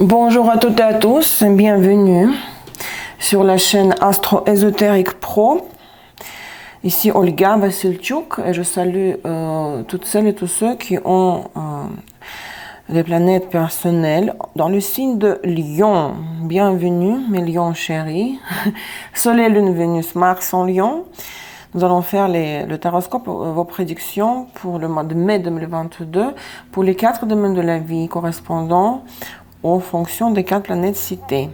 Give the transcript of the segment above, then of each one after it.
Bonjour à toutes et à tous, bienvenue sur la chaîne Astro Ésotérique Pro. Ici Olga Vassilchuk et je salue toutes celles et tous ceux qui ont des planètes personnelles dans le signe de Lion. Bienvenue mes lions chéris. Soleil, Lune, Vénus, Mars en Lion. Nous allons faire le taroscope, vos prédictions pour le mois de mai 2022 pour les 4 domaines de la vie correspondant aux fonctions des 4 planètes citées.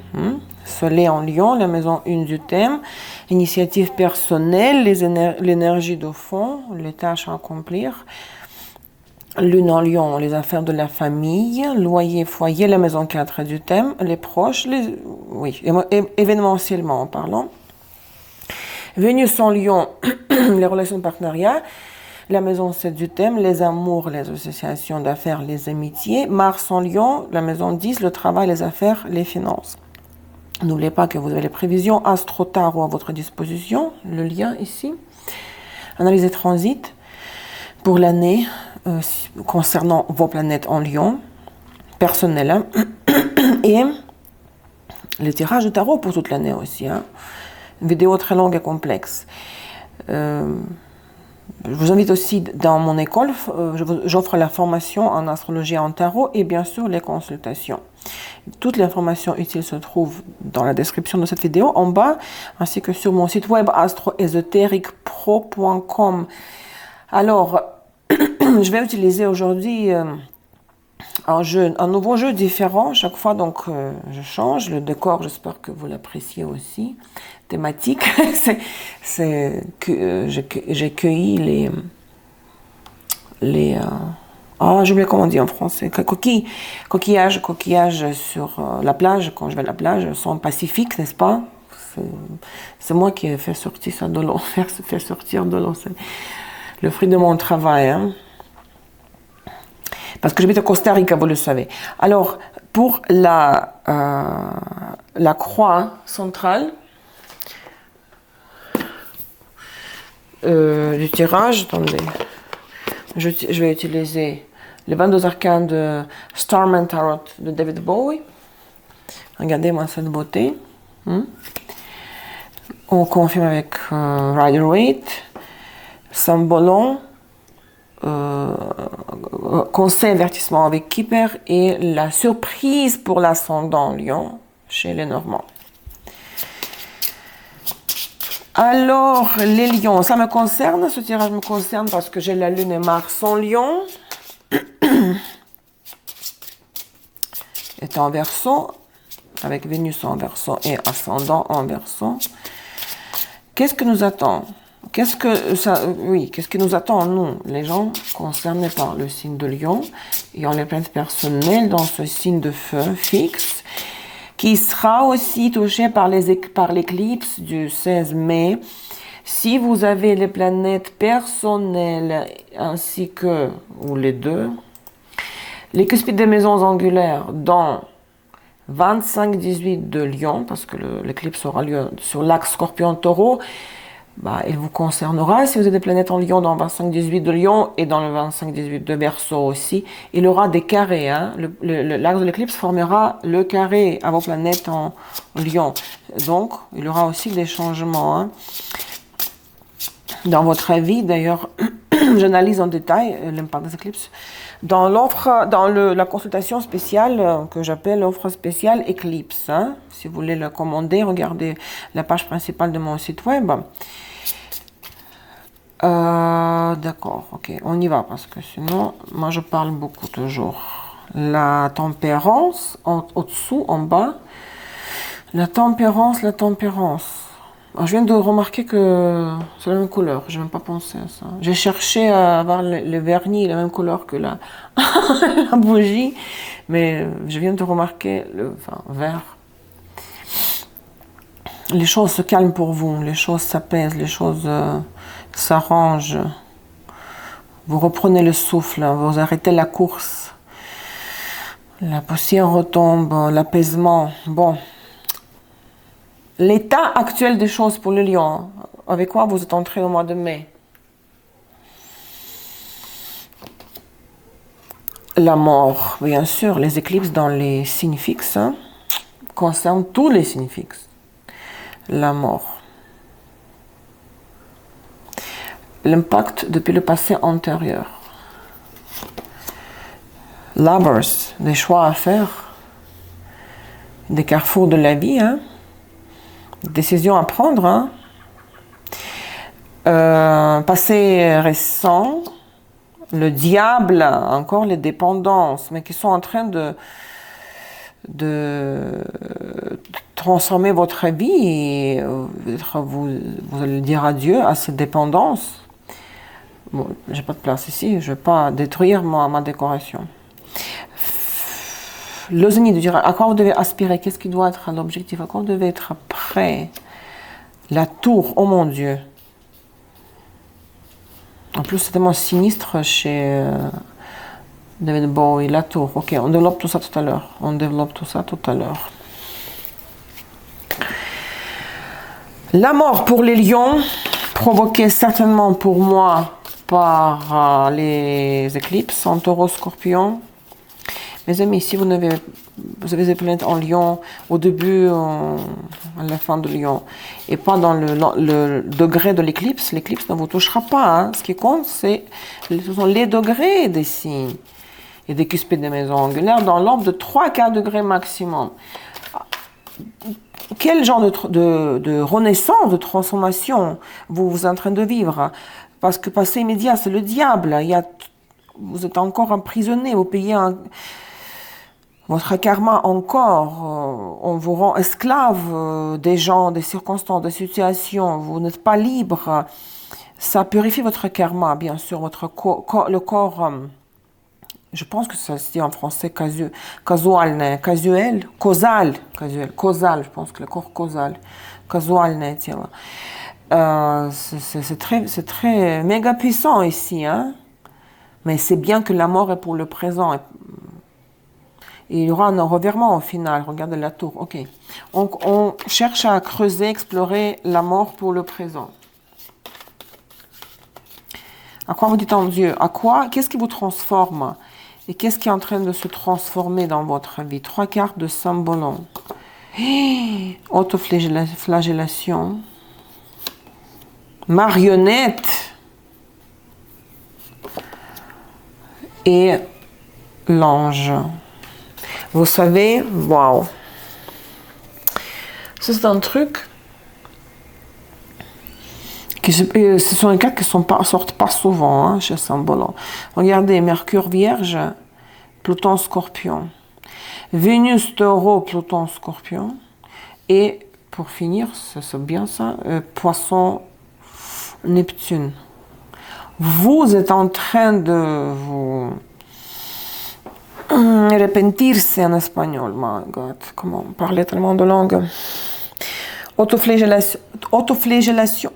Soleil en Lion, la maison 1 du thème, initiative personnelle, l'énergie de fond, les tâches à accomplir. Lune en Lion, les affaires de la famille, loyer, foyer, la maison 4 du thème, les proches, événementiellement en parlant. Vénus en Lion, les relations de partenariat, la maison 7 du thème, les amours, les associations d'affaires, les amitiés. Mars en Lion, la maison 10, le travail, les affaires, les finances. N'oubliez pas que vous avez les prévisions Astro Tarot à votre disposition, le lien ici. Analyse des transits pour l'année concernant vos planètes en Lion, personnel, et les tirages de tarot pour toute l'année aussi. Une vidéo très longue et complexe. Je vous invite aussi dans mon école, j'offre la formation en astrologie et en tarot et bien sûr les consultations. Toutes les informations utiles se trouvent dans la description de cette vidéo en bas, ainsi que sur mon site web astroésotériquepro.com. Alors, je vais utiliser aujourd'hui un nouveau jeu différent. Chaque fois, donc, je change le décor. J'espère que vous l'appréciez aussi. Thématique, c'est que j'ai cueilli j'ai oublié comment on dit en français, coquillages sur la plage. Quand je vais à la plage, sont pacifiques, n'est-ce pas? C'est moi qui ai fait sortir ça de l'eau, fait sortir de l'eau. C'est le fruit de mon travail. Parce que j'habite au Costa Rica, vous le savez. Alors, pour la croix centrale, du tirage, attendez, je vais utiliser les 22 arcanes de Starman Tarot de David Bowie. Regardez-moi cette beauté. On confirme avec Rider-Waite, Sambolon, conseil avertissement avec Kipper et la surprise pour l'ascendant Lion chez les Normands. Alors, les lions, ça me concerne, ce tirage me concerne parce que j'ai la Lune et Mars en Lion. est en Verseau, avec Vénus en Verseau et ascendant en Verseau. Qu'est-ce que nous attend? Qu'est-ce qui nous attend, nous, les gens concernés par le signe de Lion, ayant les planètes personnelles dans ce signe de feu fixe, qui sera aussi touché par l'éclipse du 16 mai. Si vous avez les planètes personnelles ainsi que, ou les deux, les cuspides des maisons angulaires dans 25-18 de Lion, parce que l'éclipse aura lieu sur l'axe Scorpion-Taureau, il vous concernera. Si vous avez des planètes en Lion dans 25-18 de Lion et dans le 25-18 de Verseau aussi, il aura des carrés. L'axe de l'éclipse formera le carré à vos planètes en Lion. Donc, il y aura aussi des changements. Dans votre avis, d'ailleurs, j'analyse en détail l'impact des éclipses dans la consultation spéciale que j'appelle l'offre spéciale éclipse. Si vous voulez la commander, regardez la page principale de mon site web. D'accord, ok, on y va parce que sinon, moi je parle beaucoup toujours. La tempérance, au-dessous, en bas. La tempérance. Je viens de remarquer que c'est la même couleur, je n'ai même pas pensé à ça. J'ai cherché à avoir le vernis la même couleur que la bougie, mais je viens de remarquer le vert. Les choses se calment pour vous, les choses s'apaisent, les choses s'arrangent. Vous reprenez le souffle, vous arrêtez la course. La poussière retombe, l'apaisement. Bon. L'état actuel des choses pour le Lion, avec quoi vous êtes entré au mois de mai. La mort, bien sûr, les éclipses dans les signes fixes concernent tous les signes fixes. La mort. L'impact depuis le passé antérieur. Lovers, des choix à faire, des carrefours de la vie, des décisions à prendre. Passé récent, le diable, encore les dépendances, mais qui sont en train de transformer votre vie et vous allez dire adieu à cette dépendance. Bon, j'ai pas de place ici, je vais pas détruire ma décoration. Le zénith de dire à quoi vous devez aspirer, qu'est-ce qui doit être l'objectif, à quoi vous devez être prêt. La tour, oh mon Dieu. En plus, c'est tellement sinistre chez David Bowie, la tour. Ok, on développe tout ça tout à l'heure. La mort pour les lions, provoquée certainement pour moi par les éclipses en taureau scorpion. Mes amis, si vous avez des planètes en lion, au début, à la fin de lion, et pas dans le degré de l'éclipse ne vous touchera pas. Ce qui compte, ce sont les degrés des signes et des cuspides des maisons angulaires dans l'ordre de 3-4 degrés maximum. Quel genre de renaissance, de transformation vous êtes en train de vivre? Parce que passé immédiat, c'est le diable. Vous êtes encore emprisonné, vous payez votre karma encore, on vous rend esclave des gens, des circonstances, des situations, vous n'êtes pas libre. Ça purifie votre karma, bien sûr, le corps, je pense que ça se dit en français causal, je pense que le corps causal, c'est très méga puissant ici, mais c'est bien que la mort est pour le présent. Et il y aura un revirement au final. Regardez la tour. Ok. On cherche à creuser, explorer la mort pour le présent. À quoi vous dites en Dieu? Qu'est-ce qui vous transforme? Et qu'est-ce qui est en train de se transformer dans votre vie? 3 cartes de Sambolon. Autoflagellation. Marionnette. Et l'ange. Vous savez, waouh. C'est un truc. Ce sont des cartes qui ne sortent pas souvent chez Sambolon. Regardez, Mercure Vierge, Pluton Scorpion. Vénus Taureau, Pluton Scorpion. Et pour finir, c'est bien ça, Poisson Neptune. Vous êtes en train de vous repentirse en espagnol, my God, comment parler tellement de langues. Flagellation,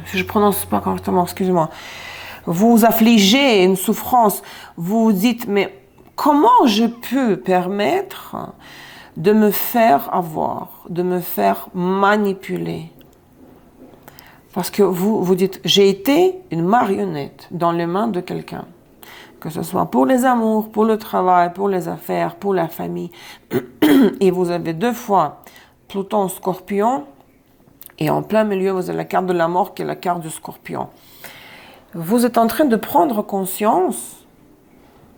je prononce pas correctement, excusez-moi. Vous affligez une souffrance, vous dites, mais comment je peux permettre de me faire avoir, de me faire manipuler? Parce que vous dites, j'ai été une marionnette dans les mains de quelqu'un. Que ce soit pour les amours, pour le travail, pour les affaires, pour la famille. Et vous avez 2 fois Pluton Scorpion. Et en plein milieu, vous avez la carte de la mort qui est la carte du Scorpion. Vous êtes en train de prendre conscience,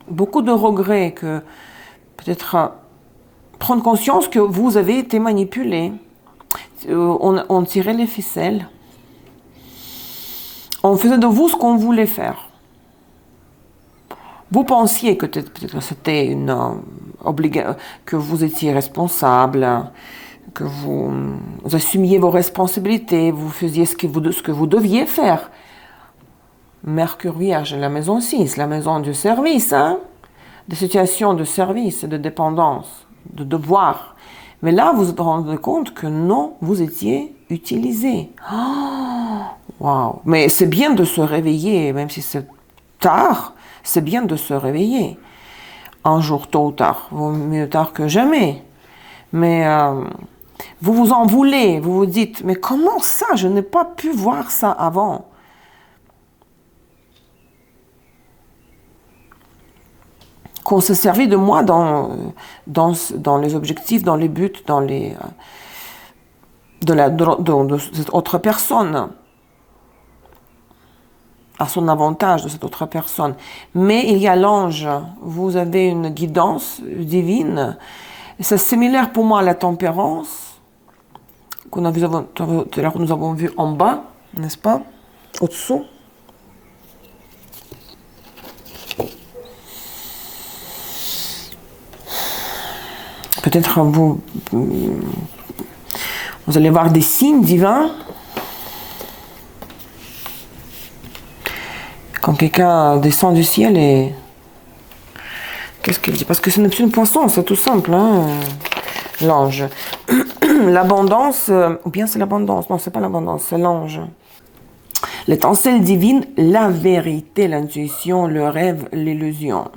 beaucoup de regrets, que peut-être prendre conscience que vous avez été manipulé. On tirait les ficelles. On faisait de vous ce qu'on voulait faire. Vous pensiez que peut-être c'était que vous étiez responsable, que vous assumiez vos responsabilités, vous faisiez ce que vous deviez faire. Mercure Vierge, la maison 6, la maison du service, des situations de service, de dépendance, de devoir. Mais là, vous vous rendez compte que non, vous étiez utilisé. Waouh! Mais c'est bien de se réveiller, même si c'est tard, c'est bien de se réveiller. Un jour, tôt ou tard, vaut mieux tard que jamais. Mais vous vous en voulez, vous vous dites, mais comment ça, je n'ai pas pu voir ça avant? qu'on se servit de moi dans les objectifs, dans les buts, dans les, de cette autre personne, à son avantage de cette autre personne. Mais il y a l'ange, vous avez une guidance divine. C'est similaire pour moi à la tempérance, que nous avons vu en bas, n'est-ce pas, au-dessous. Peut-être vous allez voir des signes divins. Quand quelqu'un descend du ciel et... Qu'est-ce qu'il dit? Parce que c'est Neptune Poisson, c'est tout simple, hein, l'ange. L'abondance, ou bien c'est l'abondance, non, c'est pas l'abondance, c'est l'ange. L'étincelle divine, la vérité, l'intuition, le rêve, l'illusion.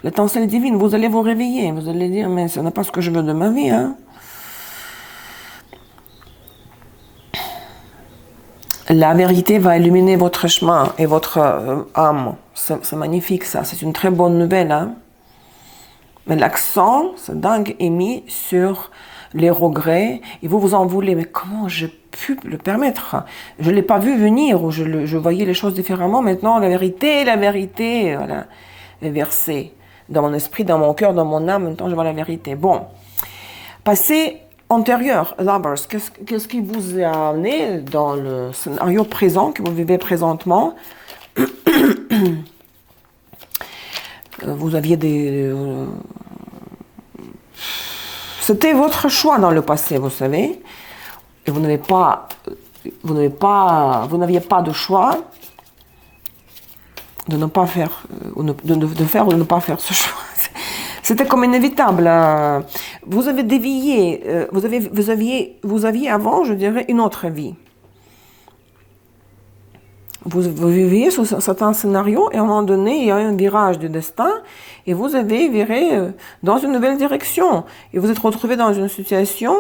L'étincelle divine, vous allez vous réveiller, vous allez dire, mais ce n'est pas ce que je veux de ma vie, hein. La vérité va illuminer votre chemin et votre âme. C'est magnifique ça, c'est une très bonne nouvelle, hein. Mais l'accent, c'est dingue, est mis sur les regrets, et vous vous en voulez. Mais comment j'ai pu le permettre? Je ne l'ai pas vu venir, ou je voyais les choses différemment. Maintenant, la vérité, voilà, est versée dans mon esprit, dans mon cœur, dans mon âme. Maintenant, je vois la vérité. Bon, passé antérieur, Lovers, qu'est-ce qui vous a amené dans le scénario présent que vous vivez présentement? Vous aviez des... C'était votre choix dans le passé, vous savez. Et vous n'aviez pas de choix de ne pas faire, de faire ou de ne pas faire ce choix. C'était comme inévitable. Vous avez dévié, vous aviez avant, je dirais, une autre vie. Vous viviez sur certains scénarios et à un moment donné, il y a un virage du destin et vous avez viré dans une nouvelle direction. Et vous êtes retrouvé dans une situation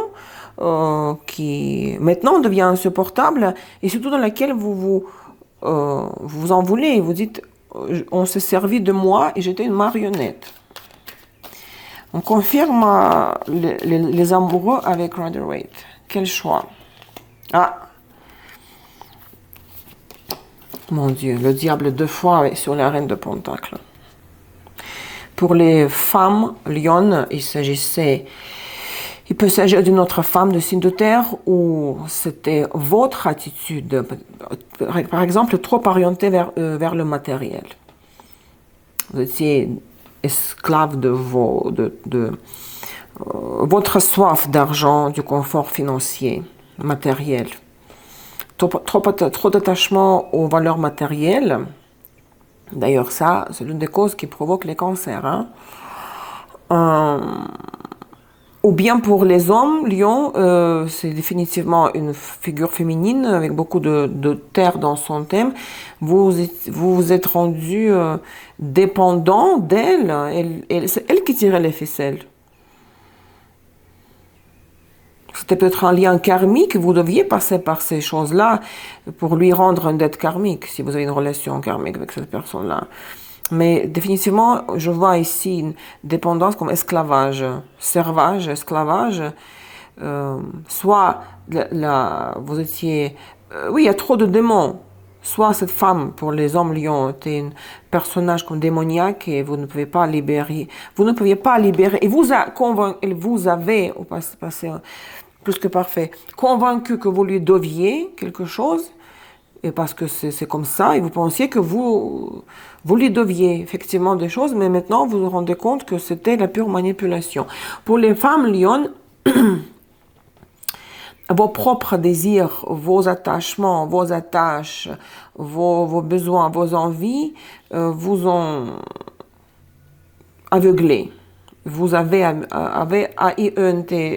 qui maintenant devient insupportable et surtout dans laquelle vous en voulez. Vous dites, on s'est servi de moi et j'étais une marionnette. On confirme les amoureux avec Rider-Waite. Quel choix. Ah, mon Dieu, le diable 2 fois sur la reine de Pentacle. Pour les femmes lionnes, il peut s'agir d'une autre femme de signe de terre ou c'était votre attitude, par exemple, trop orientée vers le matériel. Vous étiez esclave de votre soif d'argent, du confort financier, matériel. Trop d'attachement aux valeurs matérielles. D'ailleurs, ça, c'est l'une des causes qui provoque les cancers. Hein. Ou bien pour les hommes, Lion, c'est définitivement une figure féminine avec beaucoup de terre dans son thème. Vous vous êtes rendu dépendant d'elle. C'est elle qui tirait les ficelles. C'était peut-être un lien karmique, vous deviez passer par ces choses-là pour lui rendre une dette karmique, si vous avez une relation karmique avec cette personne-là. Mais définitivement, je vois ici une dépendance comme esclavage, servage, esclavage. Soit vous étiez... oui, il y a trop de démons. Soit cette femme, pour les hommes lions, était un personnage comme démoniaque et vous ne pouvez pas libérer. Vous ne pouviez pas libérer. Et vous avez, au passé, plus que parfait, convaincu que vous lui deviez quelque chose, et parce que c'est comme ça, et vous pensiez que vous lui deviez effectivement des choses, mais maintenant vous vous rendez compte que c'était la pure manipulation. Pour les femmes lionnes, vos propres désirs, vos attachements, vos attaches, vos besoins, vos envies vous ont aveuglé. Vous avez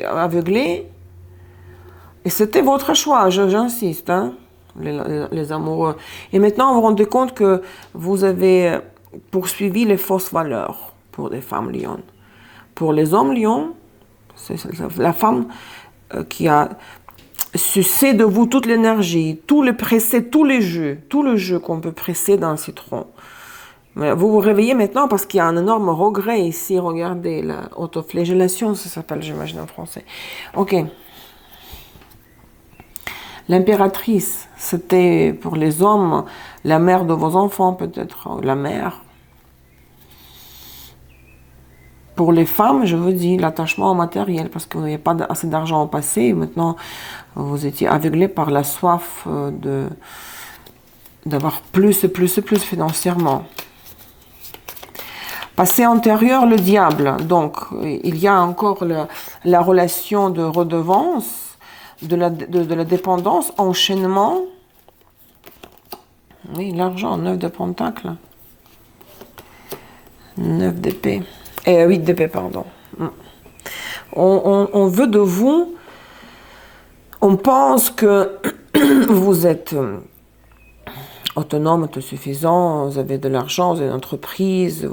aveuglé. Et c'était votre choix, j'insiste, hein, les amoureux. Et maintenant, vous vous rendez compte que vous avez poursuivi les fausses valeurs pour les femmes lionnes. Pour les hommes lions, c'est la femme qui a sucé de vous toute l'énergie, tout le jus qu'on peut presser dans un citron. Mais vous vous réveillez maintenant parce qu'il y a un énorme regret ici. Regardez, la autoflagellation, ça s'appelle, j'imagine, en français. Ok. L'impératrice, c'était pour les hommes la mère de vos enfants, peut-être, la mère. Pour les femmes, je vous dis, l'attachement au matériel, parce que vous n'avez pas assez d'argent au passé. Maintenant, vous étiez aveuglé par la soif d'avoir plus et plus et plus financièrement. Passé antérieur, le diable. Donc, il y a encore la relation de redevance, de la dépendance, enchaînement. Oui, l'argent, 9 de pentacles. 9 d'épée. 8 d'épée, pardon. On veut de vous, on pense que vous êtes autonome, autosuffisant, vous avez de l'argent, vous avez une entreprise,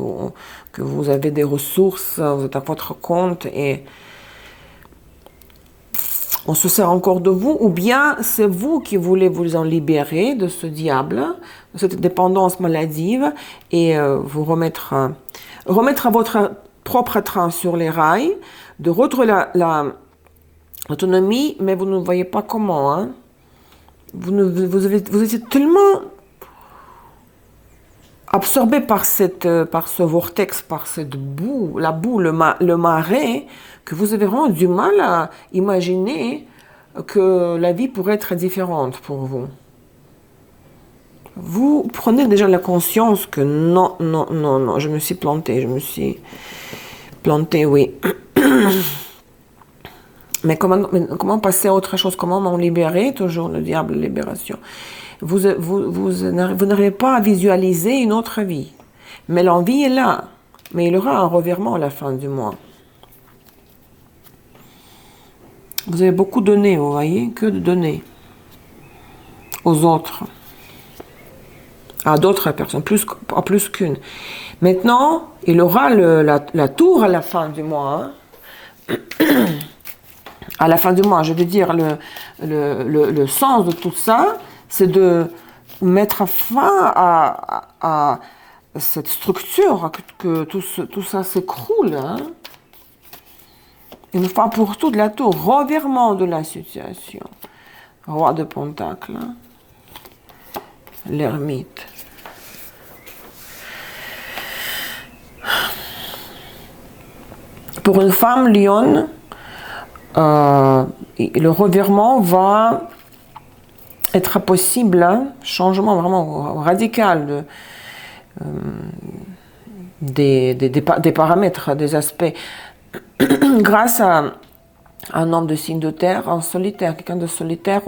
que vous avez des ressources, vous êtes à votre compte et on se sert encore de vous, ou bien c'est vous qui voulez vous en libérer de ce diable, de cette dépendance maladive et vous remettre à votre propre train sur les rails, de retrouver l'autonomie, mais vous ne voyez pas comment. Hein. Vous étiez tellement absorbé par ce vortex, par cette boue, la boue, le marais, que vous avez vraiment du mal à imaginer que la vie pourrait être différente pour vous. Vous prenez déjà la conscience que non, non, non, non, je me suis plantée, oui. Mais comment passer à autre chose? Comment m'en libérer? Toujours le diable, libération. Vous n'arrivez pas à visualiser une autre vie. Mais l'envie est là. Mais il y aura un revirement à la fin du mois. Vous avez beaucoup donné, vous voyez, que de donner aux autres. À d'autres personnes, plus qu'une. Maintenant, il y aura la tour à la fin du mois. Hein. À la fin du mois, je veux dire, le sens de tout ça, c'est de mettre fin à cette structure, que tout ça s'écroule. Hein. Une fois pour toutes, la tour, revirement de la situation. Roi de Pentacle, hein. L'ermite. Pour une femme lionne, le revirement va être possible, hein, changement vraiment radical des paramètres, des aspects, grâce à un homme de signe de terre, un solitaire, quelqu'un de solitaire,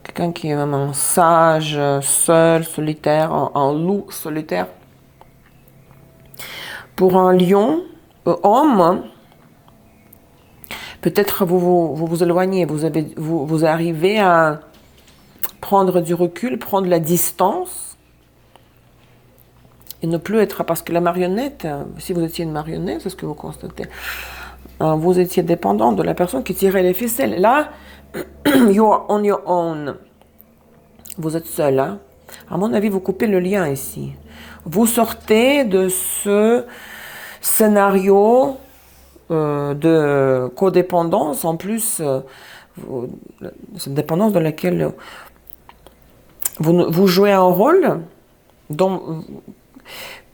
quelqu'un qui est vraiment sage, seul, solitaire, un loup solitaire. Pour un lion, homme, peut-être vous éloignez, vous arrivez à prendre du recul, prendre la distance et ne plus être, parce que la marionnette, si vous étiez une marionnette, c'est ce que vous constatez, vous étiez dépendant de la personne qui tirait les ficelles. Là, you're on your own. Vous êtes seul. Hein? À mon avis, vous coupez le lien ici. Vous sortez de ce scénario de codépendance, en plus, cette dépendance dans laquelle vous jouez un rôle dont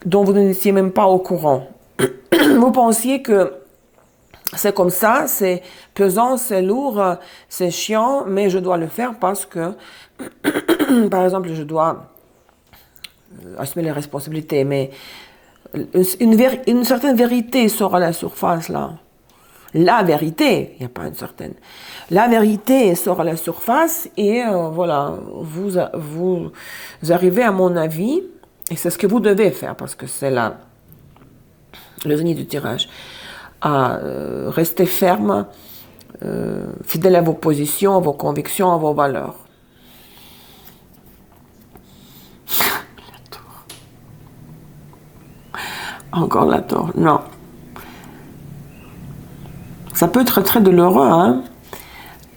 vous n'étiez même pas au courant. Vous pensiez que c'est comme ça, c'est pesant, c'est lourd, c'est chiant, mais je dois le faire parce que, par exemple, je dois assumer les responsabilités, mais une certaine vérité sort à la surface, là. La vérité, il n'y a pas une certaine. La vérité sort à la surface et voilà, vous arrivez à mon avis, et c'est ce que vous devez faire, parce que c'est là le zénith du tirage, à rester ferme, fidèle à vos positions, à vos convictions, à vos valeurs. Encore la tour, non. Ça peut être très douloureux, hein.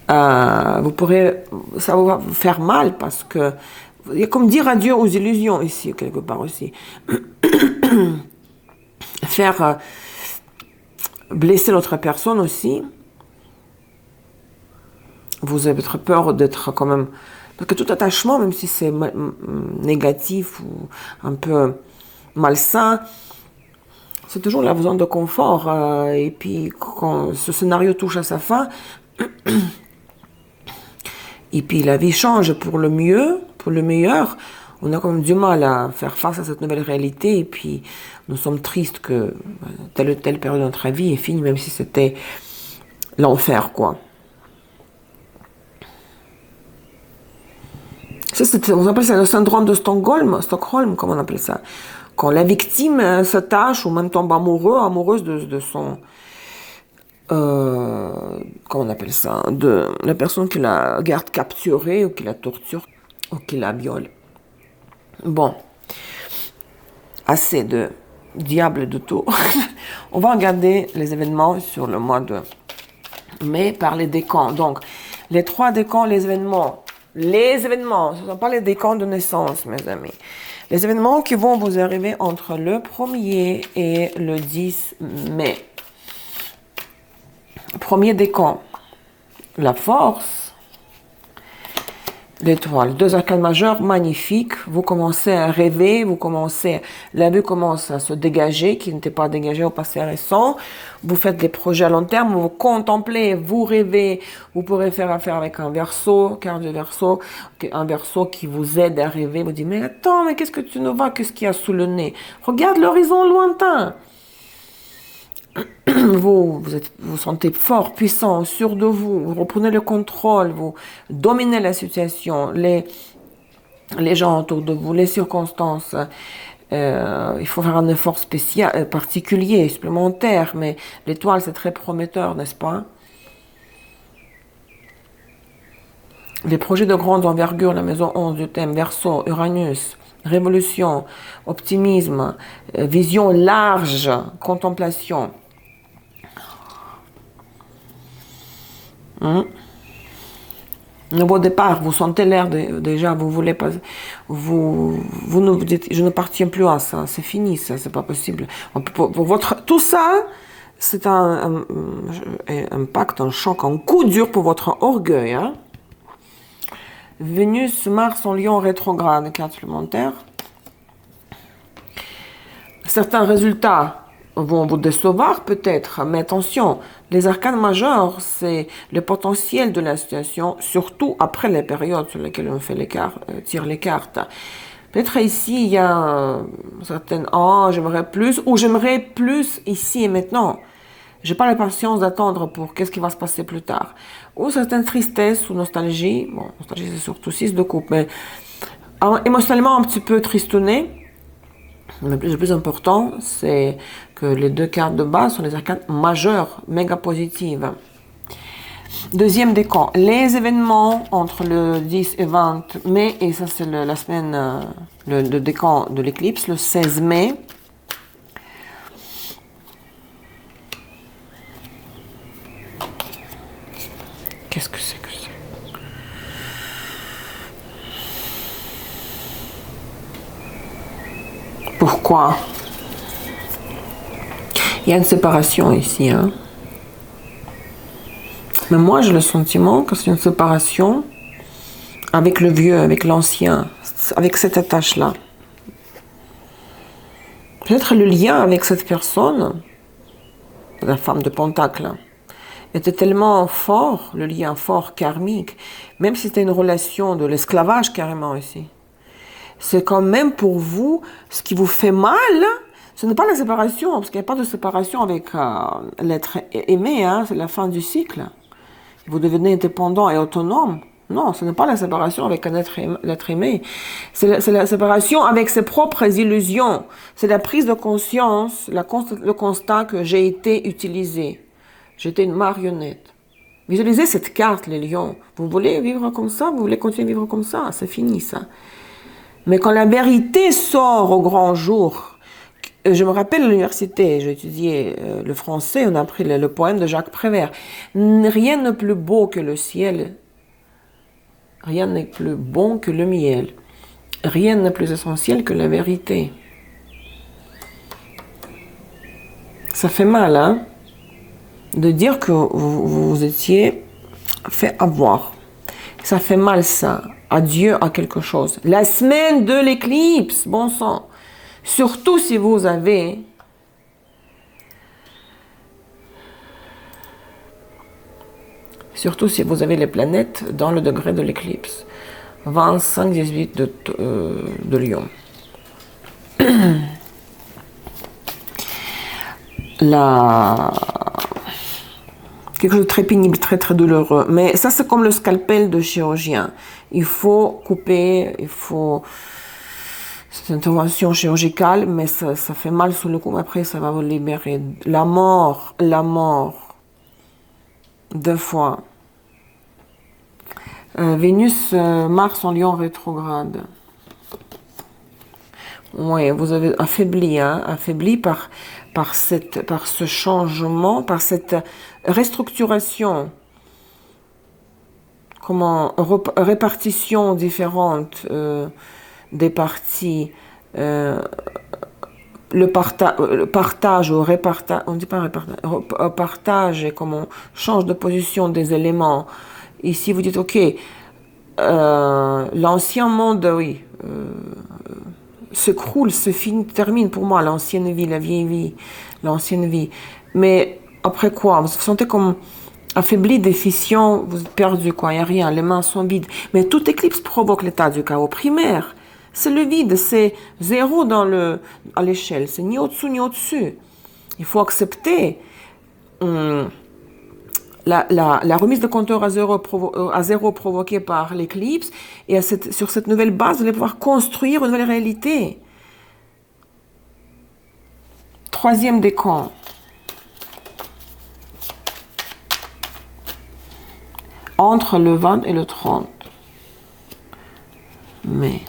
Ça va vous faire mal parce que Il y a comme dire adieu aux illusions ici, quelque part aussi. Faire blesser l'autre personne aussi. Vous avez très peur d'être quand même... Parce que tout attachement, même si c'est négatif ou un peu malsain, c'est toujours la besoin de confort. Et puis, quand ce scénario touche à sa fin, et puis la vie change pour le mieux, pour le meilleur, on a quand même du mal à faire face à cette nouvelle réalité. Et puis, nous sommes tristes que telle ou telle période de notre vie est finie, même si c'était l'enfer, quoi. On appelle ça le syndrome de Stockholm, comme on appelle ça. Quand la victime s'attache ou même tombe amoureuse de son... comment on appelle ça? De la personne qui la garde capturée ou qui la torture ou qui la viole. Bon. Assez de diable de tout. On va regarder les événements sur le mois de mai par les décans. Donc, les 3 décans, les événements, ce ne sont pas les décans de naissance, mes amis. Les événements qui vont vous arriver entre le 1er et le 10 mai. Premier décan, la force, l'étoile. 2 arcanes majeurs magnifiques. Vous commencez à rêver, la vue commence à se dégager, qui n'était pas dégagée au passé récent. Vous faites des projets à long terme, vous contemplez, vous rêvez. Vous pourrez faire affaire avec un Verseau, carte de Verseau, un Verseau qui vous aide à rêver. Vous dites, mais attends, mais qu'est-ce que tu ne vois, qu'est-ce qu'il y a sous le nez? Regarde l'horizon lointain. Vous sentez fort, puissant, sûr de vous, vous reprenez le contrôle, vous dominez la situation, les gens autour de vous, les circonstances. Il faut faire un effort spécial, particulier, supplémentaire, mais l'étoile, c'est très prometteur, n'est-ce pas? Les projets de grande envergure, la maison 11 du thème, Verseau, Uranus, révolution, optimisme, vision large, contemplation. Au départ, vous sentez l'air déjà, vous voulez pas, vous nous dites, je ne partiens plus à ça, c'est fini, ça, c'est pas possible. Tout ça, c'est un impact, un choc, un coup dur pour votre orgueil. Hein? Vénus, Mars en Lion rétrograde, carte supplémentaire. Certains résultats vont vous décevoir peut-être, mais attention, les arcanes majeurs, c'est le potentiel de la situation, surtout après les périodes sur lesquelles on fait tire les cartes. Peut-être ici, il y a certaines « Oh, j'aimerais plus » ou « J'aimerais plus ici et maintenant ». J'ai pas la patience d'attendre pour qu'est-ce qui va se passer plus tard. Ou certaines tristesses ou nostalgie. Bon, nostalgie, c'est surtout 6 de coupe, mais émotionnellement un petit peu tristouné. Le plus important, c'est que les 2 cartes de base sont les arcanes majeures, méga positives. Deuxième décan, les événements entre le 10 et 20 mai, et ça c'est la semaine, le décan de l'éclipse, le 16 mai. Qu'est-ce que c'est que ça? Pourquoi? Il y a une séparation ici. Hein? Mais moi, j'ai le sentiment que c'est une séparation avec le vieux, avec l'ancien, avec cette attache-là. Peut-être le lien avec cette personne, la femme de Pentacle, était tellement fort, le lien fort, karmique, même si c'était une relation de l'esclavage carrément ici. C'est quand même pour vous, ce qui vous fait mal, ce n'est pas la séparation, parce qu'il n'y a pas de séparation avec l'être aimé, hein, c'est la fin du cycle. Vous devenez indépendant et autonome. Non, ce n'est pas la séparation avec l'être aimé. C'est la séparation avec ses propres illusions. C'est la prise de conscience, le constat que j'ai été utilisé. J'étais une marionnette. Visualisez cette carte, les lions. Vous voulez vivre comme ça? Vous voulez continuer à vivre comme ça? C'est fini, ça. Mais quand la vérité sort au grand jour, je me rappelle à l'université, j'ai étudié le français, on a appris le poème de Jacques Prévert. Rien n'est plus beau que le ciel, rien n'est plus bon que le miel. rien n'est plus essentiel que la vérité. Ça fait mal, hein, de dire que vous étiez fait avoir. Ça fait mal, ça. Adieu à quelque chose. La semaine de l'éclipse, bon sang. Surtout si vous avez les planètes dans le degré de l'éclipse. 25-18 de Lion. Quelque chose de très pénible, très très douloureux. Mais ça, c'est comme le scalpel de chirurgien. Il faut couper, c'est une intervention chirurgicale, mais ça fait mal sous le coup, mais après ça va vous libérer. La mort, 2 fois. Vénus, Mars en Lion rétrograde. Oui, vous avez affaibli, hein, affaibli par ce changement, par cette restructuration, répartition différente des parties, le partage ou répartage, on dit pas répartage, partage et comment on change de position des éléments. Ici, vous dites, ok, l'ancien monde, oui, s'écroule, termine pour moi, l'ancienne vie, la vieille vie, l'ancienne vie. Mais après quoi? Vous vous sentez comme affaibli, déficient, vous êtes perdu, quoi, il n'y a rien, les mains sont vides. Mais toute éclipse provoque l'état du chaos primaire. C'est le vide, c'est 0 à l'échelle, c'est ni au-dessous ni au-dessus. Il faut accepter la remise de compteur à zéro provoquée par l'éclipse, et sur cette nouvelle base, vous allez pouvoir construire une nouvelle réalité. 3e décan. Entre le 20 et le 30 mai.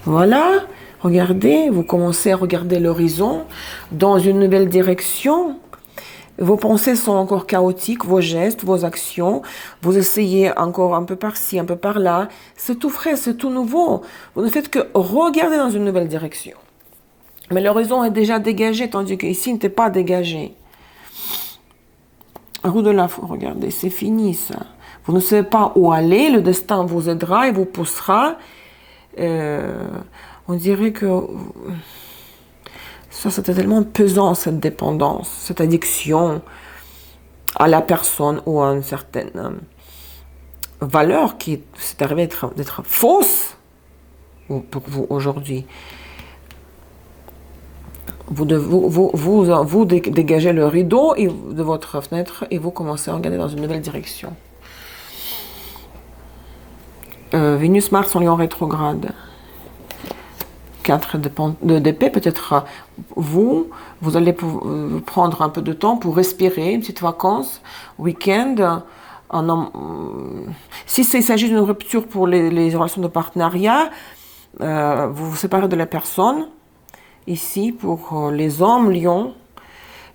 Voilà, regardez, vous commencez à regarder l'horizon dans une nouvelle direction. Vos pensées sont encore chaotiques, vos gestes, vos actions. Vous essayez encore un peu par-ci, un peu par-là. C'est tout frais, c'est tout nouveau. Vous ne faites que regarder dans une nouvelle direction. Mais l'horizon est déjà dégagé, tandis qu'ici, il n'était pas dégagé. Roue de la foudre, regardez, c'est fini ça. Vous ne savez pas où aller, le destin vous aidera et vous poussera. On dirait que ça, c'était tellement pesant, cette dépendance, cette addiction à la personne ou à une certaine valeur qui s'est arrivée d'être fausse pour vous aujourd'hui. Vous dégagez le rideau de votre fenêtre et vous commencez à regarder dans une nouvelle direction. Vénus, Mars en Lion rétrograde. 4 d'épée, peut-être vous allez prendre un peu de temps pour respirer, une petite vacance, week-end. Si il s'agit d'une rupture pour les relations de partenariat, vous vous séparez de la personne. Ici, pour les hommes, Lion,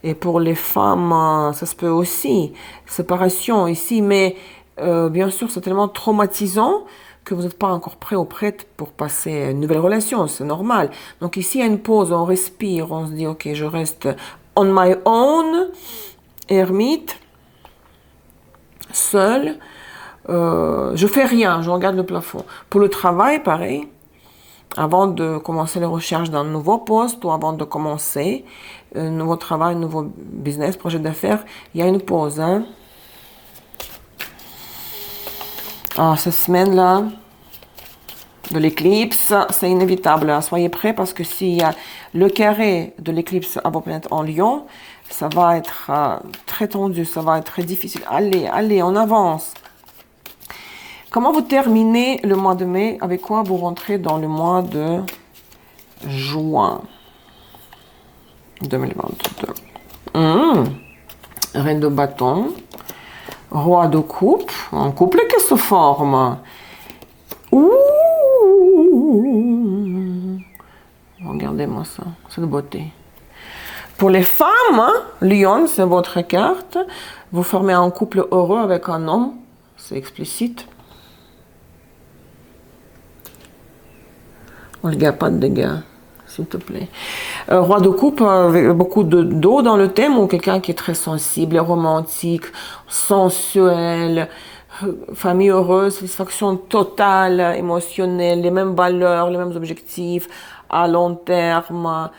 et pour les femmes, ça se peut aussi. Séparation ici, mais bien sûr, c'est tellement traumatisant que vous n'êtes pas encore prêt ou prête pour passer une nouvelle relation, c'est normal. Donc ici, il y a une pause, on respire, on se dit, ok, je reste on my own, ermite, seul, je fais rien, je regarde le plafond. Pour le travail, pareil, avant de commencer les recherches d'un nouveau poste ou avant de commencer un nouveau travail, un nouveau business, projet d'affaires, il y a une pause, hein. Cette semaine-là de l'éclipse, c'est inévitable. Soyez prêts parce que s'il y a le carré de l'éclipse à vos planètes en Lion, ça va être très tendu, ça va être très difficile. Allez, on avance. Comment vous terminez le mois de mai? Avec quoi vous rentrez dans le mois de juin 2022? Reine de bâton. Roi de coupe, un couple qui se forme. Ouh, regardez-moi ça, cette beauté. Pour les femmes, hein, Lion, c'est votre carte. Vous formez un couple heureux avec un homme, c'est explicite. Olga, pas de dégâts, s'il te plaît. Roi de coupe, avec beaucoup d'eau dans le thème, ou quelqu'un qui est très sensible, romantique, sensuel, famille heureuse, satisfaction totale, émotionnelle, les mêmes valeurs, les mêmes objectifs, à long terme,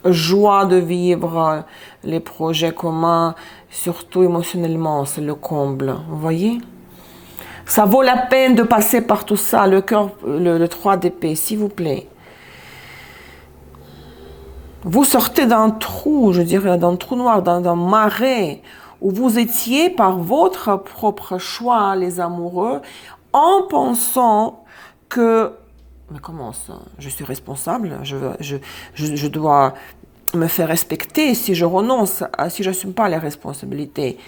joie de vivre les projets communs, surtout émotionnellement, c'est le comble, vous voyez? Ça vaut la peine de passer par tout ça, le cœur, le 3 d'épée, s'il vous plaît. Vous sortez d'un trou, je dirais, d'un trou noir, d'un marais, où vous étiez par votre propre choix, les amoureux, en pensant que, mais comment ça, je suis responsable, je dois me faire respecter si je renonce, si je n'assume pas les responsabilités.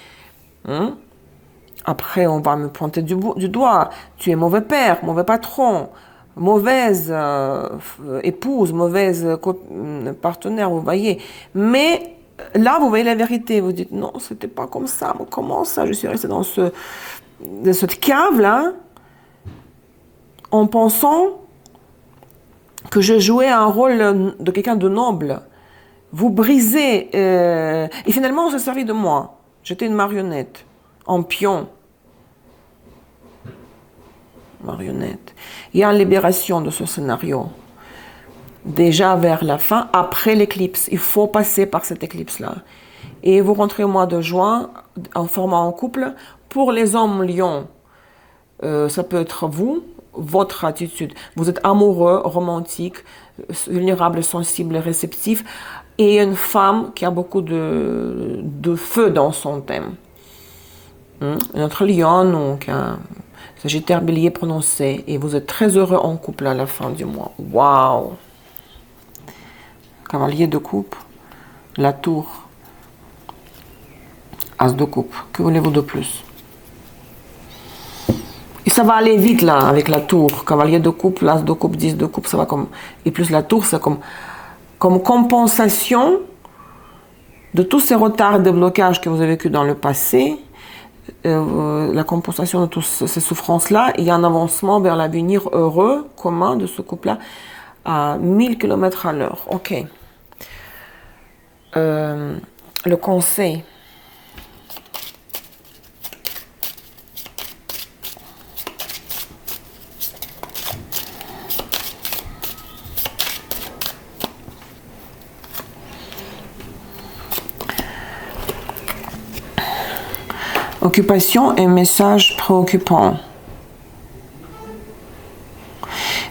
Après, on va me pointer du doigt. Tu es mauvais père, mauvais patron, mauvaise épouse, mauvaise partenaire, vous voyez. Mais là, vous voyez la vérité. Vous dites, non, c'était pas comme ça. Mais comment ça? Je suis restée dans cette cave-là, en pensant que je jouais un rôle de quelqu'un de noble. Vous brisez. Et finalement, on s'est servi de moi. J'étais une marionnette, en pion. Marionnette. Il y a une libération de ce scénario. Déjà vers la fin, après l'éclipse. Il faut passer par cette éclipse-là. Et vous rentrez au mois de juin en formant un couple. Pour les hommes lions, ça peut être vous, votre attitude. Vous êtes amoureux, romantique, vulnérable, sensible, réceptif. Et une femme qui a beaucoup de feu dans son thème. Notre lion, donc, Sagittaire, Bélier prononcé. Et vous êtes très heureux en couple à la fin du mois. Waouh! Cavalier de coupe, la tour, as de coupe. Que voulez-vous de plus? Et ça va aller vite là avec la tour. Cavalier de coupe, l'as de coupe, 10 de coupe, ça va comme. Et plus la tour, c'est comme compensation de tous ces retards et déblocages que vous avez vécu dans le passé. La compensation de toutes ces souffrances-là, il y a un avancement vers l'avenir heureux, commun de ce couple-là, à 1000 km à l'heure. Ok. Le conseil. Occupation et message préoccupant.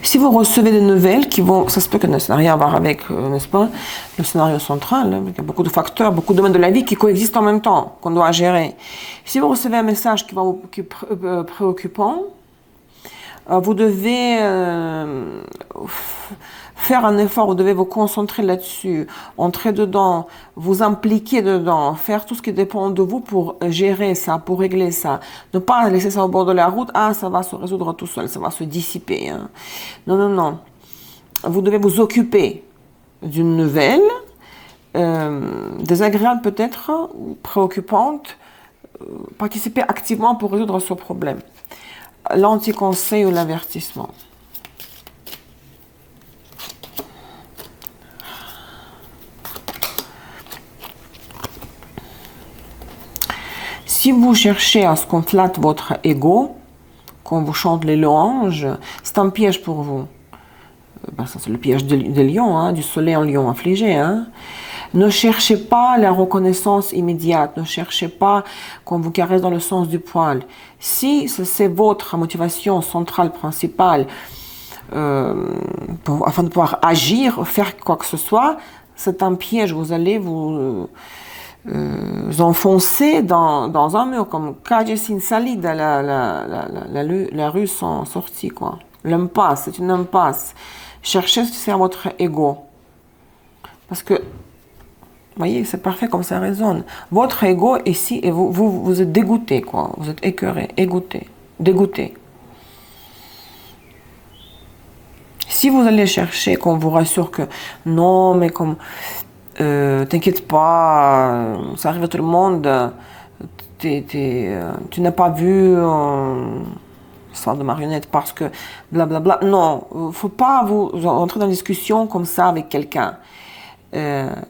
Si vous recevez des nouvelles qui vont, ça se peut que ça n'a rien à voir avec, n'est-ce pas, le scénario central, hein, il y a beaucoup de facteurs, beaucoup de domaines de la vie qui coexistent en même temps, qu'on doit gérer. Si vous recevez un message qui est préoccupant, vous devez faire un effort, vous devez vous concentrer là-dessus, entrer dedans, vous impliquer dedans, faire tout ce qui dépend de vous pour gérer ça, pour régler ça. Ne pas laisser ça au bord de la route, ça va se résoudre tout seul, ça va se dissiper. Hein. Non, non, non. Vous devez vous occuper d'une nouvelle, désagréable peut-être, ou préoccupante, participer activement pour résoudre ce problème. L'anti-conseil ou l'avertissement. Si vous cherchez à ce qu'on flatte votre ego, qu'on vous chante les louanges, c'est un piège pour vous. Ça, c'est le piège des lions, hein, du soleil en lion affligé. Hein. Ne cherchez pas la reconnaissance immédiate, ne cherchez pas qu'on vous caresse dans le sens du poil. Si c'est votre motivation centrale, principale, afin de pouvoir agir, faire quoi que ce soit, c'est un piège, vous allez vous enfoncer dans un mur, comme calle sin salida, la rue sans sortie, quoi. L'impasse, c'est une impasse. Cherchez ce qui sert à votre ego. Parce que, vous voyez, c'est parfait comme ça résonne. Votre ego ici, et vous êtes dégoûté, quoi. Vous êtes écœuré, dégoûté. Si vous allez chercher qu'on vous rassure que non, mais comme t'inquiète pas, ça arrive à tout le monde, tu n'as pas vu salle de marionnettes parce que blablabla. Non, il ne faut pas vous entrer dans une discussion comme ça avec quelqu'un.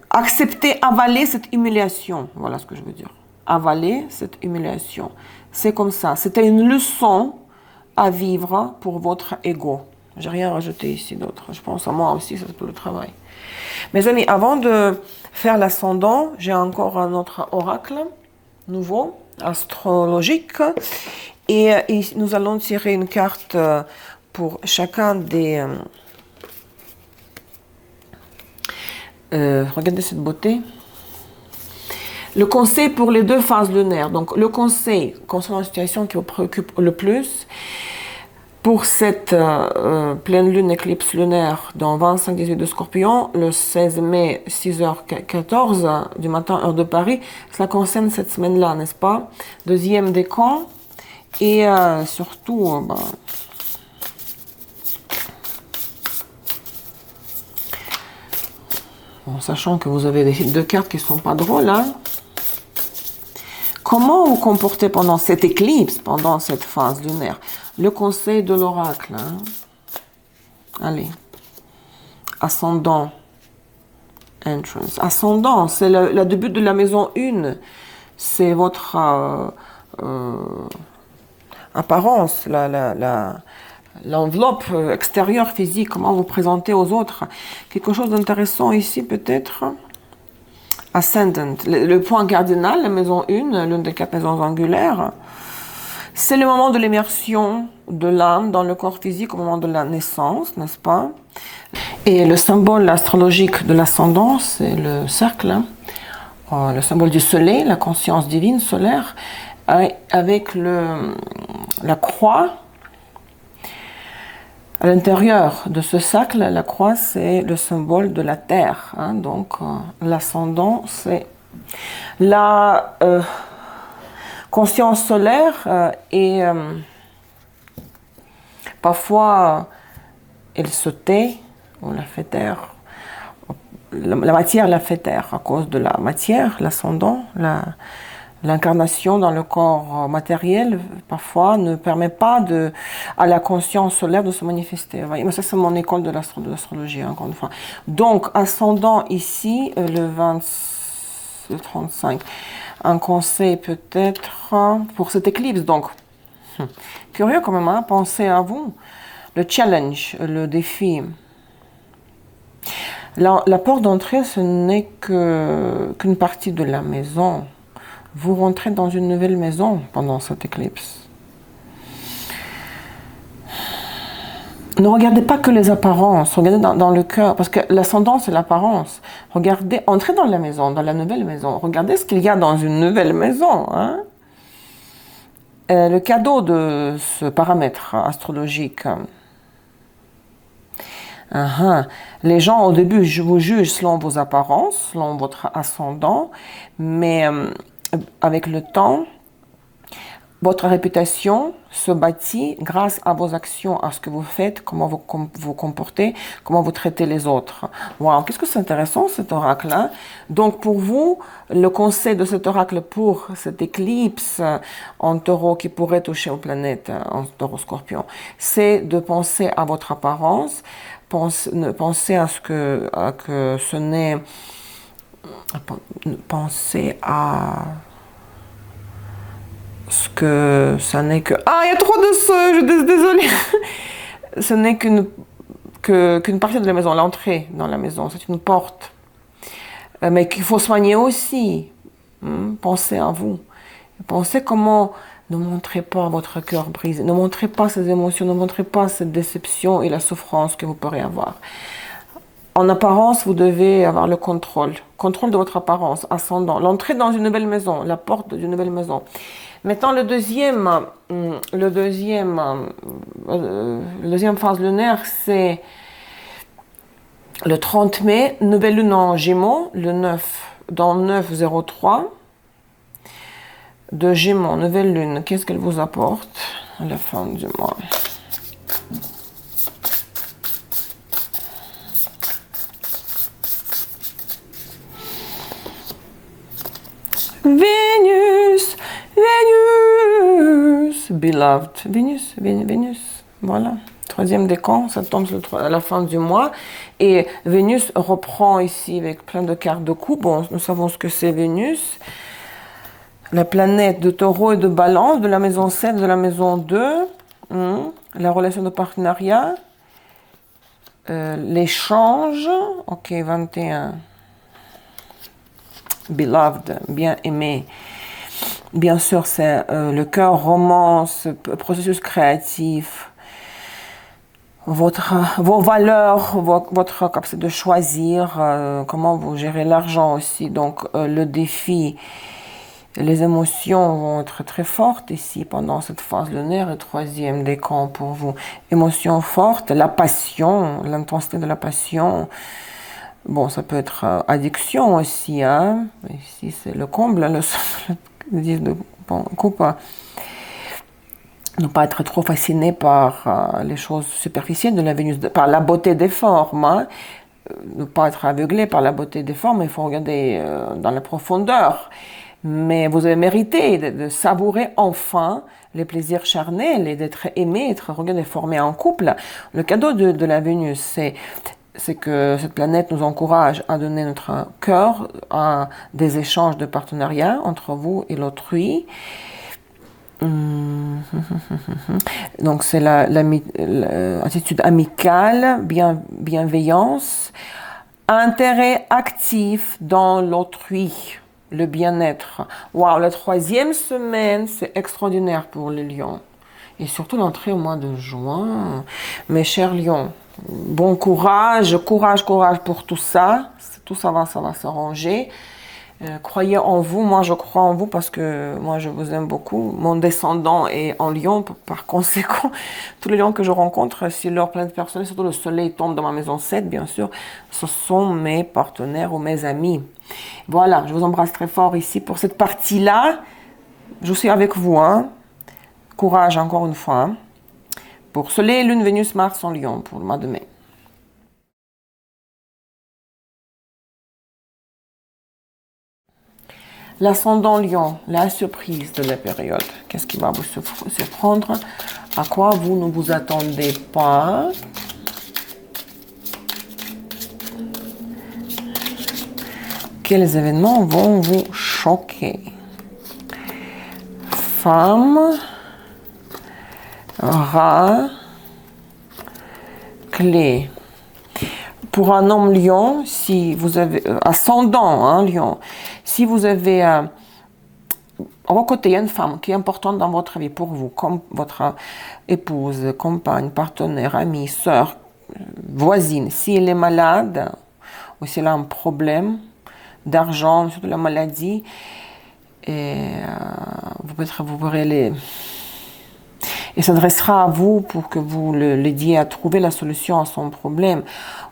Accepter, avaler cette humiliation. Voilà ce que je veux dire. Avaler cette humiliation. C'est comme ça. C'était une leçon à vivre pour votre ego. J'ai rien rajouté ici d'autre. Je pense à moi aussi, c'est pour le travail. Mes amis, avant de faire l'ascendant, j'ai encore un autre oracle nouveau, astrologique. Et nous allons tirer une carte pour chacun des... regardez cette beauté. Le conseil pour les deux phases lunaires. Donc, le conseil concernant la situation qui vous préoccupe le plus, pour cette pleine lune éclipse lunaire dans 25-18 de Scorpion, le 16 mai, 6h14 du matin, heure de Paris, cela concerne cette semaine-là, n'est-ce pas? Deuxième décan, et surtout... en sachant que vous avez deux cartes qui ne sont pas drôles, hein? Comment vous comportez pendant cette éclipse, pendant cette phase lunaire? Le conseil de l'oracle. Hein? Allez. Ascendant. Entrance. Ascendant, c'est le début de la maison 1. C'est votre apparence, l'enveloppe extérieure physique, comment vous présentez aux autres. Quelque chose d'intéressant ici peut-être. Ascendant, le point cardinal, la maison 1, l'une des 4 maisons angulaires, c'est le moment de l'immersion de l'âme dans le corps physique au moment de la naissance, n'est-ce pas? Et le symbole astrologique de l'ascendant, c'est le cercle, hein? Le symbole du soleil, la conscience divine solaire, avec la croix. À l'intérieur de ce cercle, la croix, c'est le symbole de la terre. Hein, donc, l'ascendant, c'est la conscience solaire et parfois, elle se tait, on la fait taire. La matière la fait taire à cause de la matière, l'ascendant, l'incarnation dans le corps matériel, parfois, ne permet pas à la conscience solaire de se manifester. Mais ça, c'est mon école de l'astrologie, encore une fois. Donc, ascendant ici, le 35. Un conseil peut-être pour cette éclipse. Donc, curieux quand même, hein, pensez à vous. Le challenge, le défi. La porte d'entrée, ce n'est qu'une partie de la maison. Vous rentrez dans une nouvelle maison pendant cette éclipse. Ne regardez pas que les apparences, regardez dans le cœur, parce que l'ascendant, c'est l'apparence. Regardez, entrez dans la maison, dans la nouvelle maison. Regardez ce qu'il y a dans une nouvelle maison. Hein? Le cadeau de ce paramètre astrologique. Les gens, au début, vous jugent selon vos apparences, selon votre ascendant, mais... avec le temps, votre réputation se bâtit grâce à vos actions, à ce que vous faites, comment vous vous comportez, comment vous traitez les autres. Wow, qu'est-ce que c'est intéressant cet oracle-là. Donc pour vous, le conseil de cet oracle pour cette éclipse en taureau qui pourrait toucher aux planètes en taureau-scorpion, c'est de penser à votre apparence, penser à ce que ce n'est... Pensez à ce que ça n'est que... Ah, il y a trop de ce, je suis désolée. Ce n'est qu'une partie de la maison, l'entrée dans la maison, c'est une porte. Mais qu'il faut soigner aussi. Pensez à vous. Pensez comment... Ne montrez pas votre cœur brisé, ne montrez pas ces émotions, ne montrez pas cette déception et la souffrance que vous pourrez avoir. En apparence, vous devez avoir le contrôle de votre apparence, ascendant, l'entrée dans une nouvelle maison, la porte d'une nouvelle maison. Maintenant, le deuxième phase lunaire, c'est le 30 mai, nouvelle lune en Gémeaux, le 9, dans 903 de Gémeaux, nouvelle lune. Qu'est-ce qu'elle vous apporte à la fin du mois? beloved. Vénus, voilà. Troisième décan, ça tombe à la fin du mois. Et Vénus reprend ici avec plein de cartes de coupe. Bon, nous savons ce que c'est Vénus. La planète de Taureau et de Balance, de la maison 7, de la maison 2. La relation de partenariat. L'échange. Ok, 21. Beloved, bien aimé. Bien sûr, c'est le cœur, romance, processus créatif. Vos valeurs, votre capacité de choisir, comment vous gérez l'argent aussi. Donc, le défi, les émotions vont être très fortes ici pendant cette phase lunaire, le troisième décan pour vous. Émotions fortes, la passion, l'intensité de la passion. Bon, ça peut être addiction aussi, hein. Ici, c'est le comble, le 10 de coupe. Ne pas être trop fasciné par les choses superficielles de la Vénus, par la beauté des formes. Hein. Ne pas être aveuglé par la beauté des formes, il faut regarder dans la profondeur. Mais vous avez mérité de savourer enfin les plaisirs charnels et d'être aimé, être regardé, formé en couple. Le cadeau de la Vénus, c'est que cette planète nous encourage à donner notre cœur à des échanges de partenariat entre vous et l'autrui. Donc c'est l'attitude amicale, bienveillance, intérêt actif dans l'autrui, le bien-être. Waouh, la troisième semaine, c'est extraordinaire pour les lions. Et surtout l'entrée au mois de juin. Mes chers lions, bon courage pour tout ça. Tout ça va s'arranger. Croyez en vous, moi je crois en vous parce que moi je vous aime beaucoup. Mon descendant est en lion, par conséquent, tous les lions que je rencontre, si leur planète personnelle, surtout le soleil tombe dans ma maison 7, bien sûr, ce sont mes partenaires ou mes amis. Voilà, je vous embrasse très fort ici pour cette partie-là. Je suis avec vous, hein. Courage encore une fois. Hein. Pour soleil, lune, Vénus, Mars en lion pour le mois de mai. L'ascendant lion, la surprise de la période. Qu'est-ce qui va vous surprendre? À quoi vous ne vous attendez pas? Quels événements vont vous choquer? Femme, rat, clé. Pour un homme lion, si vous avez ascendant hein, lion, si vous avez à vos côtés une femme qui est importante dans votre vie pour vous, comme votre épouse, compagne, partenaire, amie, sœur, voisine, si elle est malade ou si elle a un problème d'argent, surtout la maladie, et vous pourrez les... Il s'adressera à vous pour que vous l'aidiez à trouver la solution à son problème.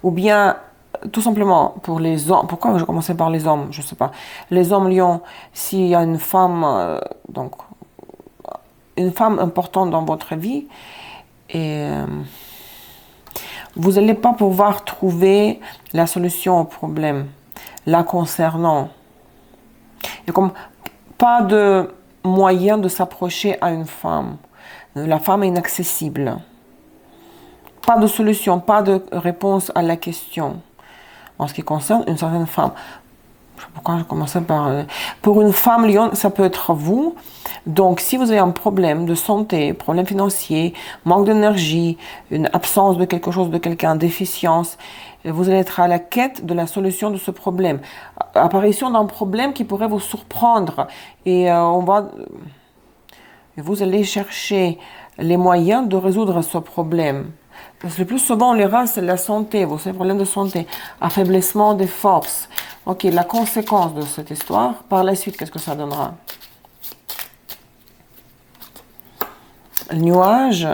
Ou bien, tout simplement, pour les hommes, pourquoi je commençais par les hommes, je ne sais pas. Les hommes lions, s'il y a une femme, une femme importante dans votre vie, et vous n'allez pas pouvoir trouver la solution au problème la concernant. Il n'y a comme pas de moyen de s'approcher à une femme. La femme est inaccessible. Pas de solution, pas de réponse à la question. En ce qui concerne une certaine femme. Pourquoi je commençais par... Pour une femme lion, ça peut être vous. Donc, si vous avez un problème de santé, problème financier, manque d'énergie, une absence de quelque chose, de quelqu'un, déficience, vous allez être à la quête de la solution de ce problème. Apparition d'un problème qui pourrait vous surprendre. Et vous allez chercher les moyens de résoudre ce problème. Parce que le plus souvent, les rats, c'est la santé, vous savez, problème de santé, affaiblissement des forces. Ok, la conséquence de cette histoire, par la suite, qu'est-ce que ça donnera? Le nuage.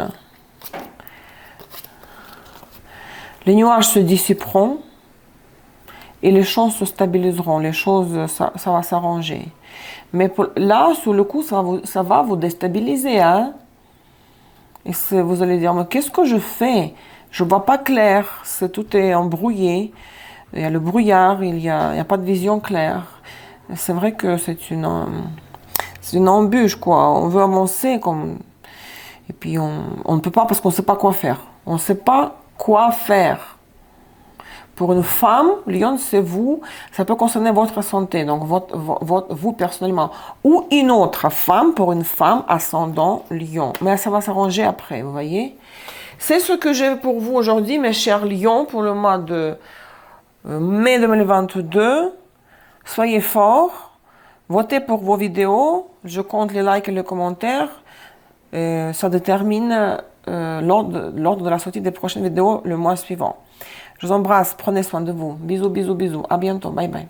Les nuages se dissiperont et les choses se stabiliseront, les choses, ça va s'arranger. Mais là, sur le coup, ça va vous déstabiliser. Hein? Et vous allez dire, mais qu'est-ce que je fais? Je ne vois pas clair, tout est embrouillé. Il y a le brouillard, il n'y a pas de vision claire. C'est vrai que c'est une embûche, quoi. On veut avancer comme... Et puis on ne peut pas parce qu'on ne sait pas quoi faire. On ne sait pas quoi faire. Pour une femme, Lion, c'est vous, ça peut concerner votre santé, donc vous personnellement. Ou une autre femme, pour une femme ascendant Lion. Mais ça va s'arranger après, vous voyez. C'est ce que j'ai pour vous aujourd'hui, mes chers Lions, pour le mois de mai 2022. Soyez forts, votez pour vos vidéos, je compte les likes et les commentaires. Ça détermine l'ordre de la sortie des prochaines vidéos le mois suivant. Je vous embrasse, prenez soin de vous. Bisous, bisous, bisous. À bientôt. Bye bye.